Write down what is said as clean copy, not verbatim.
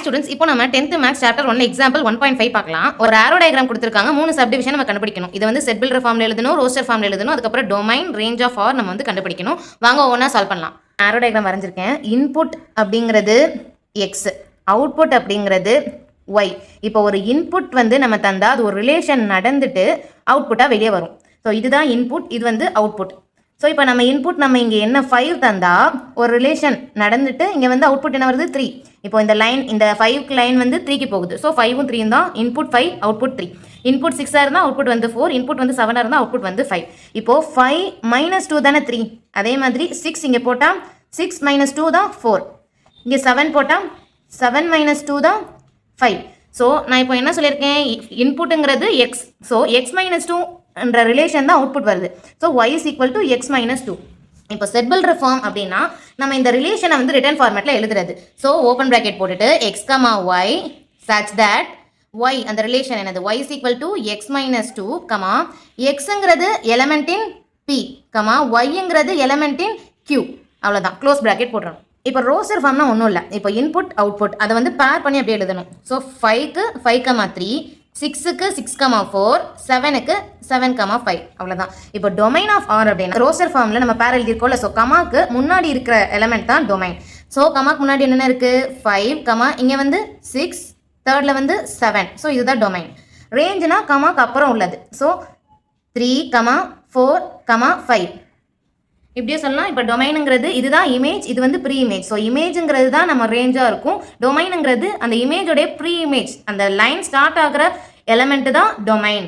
Hi students, இப்போ நம்ம 10th maths chapter 1 example 1.5 பார்க்கலாம். ஒரு ஆரோ டயக்ராம் கொடுத்துருக்காங்க. 3 சப்டிவிஷன் நம்ம கண்டுபிடிக்கணும். இது வந்து செட் பில்டர் ஃபார்ம்ல எழுதணும், ரோஸ்டர் ஃபார்ம்ல எழுதணும், அதுக்கப்புறம் டொமைன், ரேஞ்ச் ஆஃப் ஆர் நம்ம வந்து கண்டுபிடிக்கணும். வாங்க ஒவ்வொன்றா சால்வ் பண்ணலாம். ஆரோ டயக்ராம் வரைஞ்சிருக்கேன். இன்புட் அப்படிங்கிறது எக்ஸ், அவுட்புட் அப்படிங்கிறது ஒய். இப்போ ஒரு இன்புட் வந்து நம்ம தந்தா அது ஒரு ரிலேஷன் நடந்துட்டு அவுட்புட்டாக வெளியே வரும். ஸோ இதுதான் இன்புட், இது வந்து அவுட்புட். ஸோ இப்போ நம்ம இன்புட் நம்ம இங்கே என்ன 5 தந்தா ஒரு ரிலேஷன் நடந்துட்டு இங்கே வந்து அவுட்புட் என்ன வருது 3. இப்போ இந்த லைன், இந்த 5க்கு லைன் வந்து 3க்கு போகுது. ஸோ 5ம் 3ம் தான் இன்புட் 5, அவுட்புட் 3. இன்புட் 6ஆக இருந்தால் அவுட்புட் வந்து 4, இன்புட் வந்து 7ஆக இருந்தால் அவுட்புட் வந்து 5. இப்போது 5 - 2 தானே 3. அதே மாதிரி 6 இங்கே போட்டால் 6 - 2 தான் 4. இங்கே 7 போட்டால் 7 - 2 தான் 5. ஸோ நான் இப்போ என்ன சொல்லியிருக்கேன், இன்புட்டுங்கிறது எக்ஸ். ஸோ எக்ஸ் - 2 என்ற ரிலேஷன் தான் அவுட்புட் வருது. So Y is equal to X - 2. இப்போ செட் பில்டர் ஃபார்ம் அப்படின்னா நம்ம இந்த ரிலேஷனை வந்து ரிட்டர்ன் ஃபார்மேட்டில் எழுதுறது. ஸோ ஓப்பன் ப்ராக்கெட் போட்டுட்டு X comma Y such that Y, அந்த ரிலேஷன் என்னது, Y is equal to X - 2 comma எக்ஸுங்கிறது எலமெண்ட் இன் பி கமா ஒய்ங்கிறது எலமெண்ட் இன் கியூ. அவ்வளோதான், க்ளோஸ் ப்ராக்கெட் போடுறோம். இப்போ ரோஸ்டர் ஃபார்ம்னா ஒன்றும் இல்லை. இப்போ இன்புட் அவுட்புட் அதை வந்து பேர் பண்ணி அப்படியே எழுதணும். ஸோ 5க்கு 5,3, 6க்கு 6,4, 7க்கு 7,5. அவ்வளோதான். இப்போ டொமைன் ஆஃப் ஆர் அப்படின்னா ரோஸ்டர் ஃபார்மில் நம்ம பேர் எழுதியிருக்கோம்ல. ஸோ கமாக்கு முன்னாடி இருக்கிற எலமெண்ட் தான் டொமைன். ஸோ கமாக்கு முன்னாடி என்னென்ன இருக்குது, 5 கமா இங்கே வந்து 6, தேர்டில் வந்து 7. ஸோ இதுதான் டொமைன். ரேஞ்சுனா கமாக்கு அப்புறம் உள்ளது. ஸோ 3, 4, 5 இப்படியே சொல்லலாம். இப்போ டொமைனுங்கிறது இதுதான் இமேஜ், இது வந்து ப்ரீ இமேஜ். ஸோ இமேஜுங்கிறது தான் நம்ம ரேஞ்சாக இருக்கும். டொமைனுங்கிறது அந்த இமேஜோடைய ப்ரீ இமேஜ், அந்த லைன் ஸ்டார்ட் ஆகிற எலமெண்ட்டு தான் டொமைன்.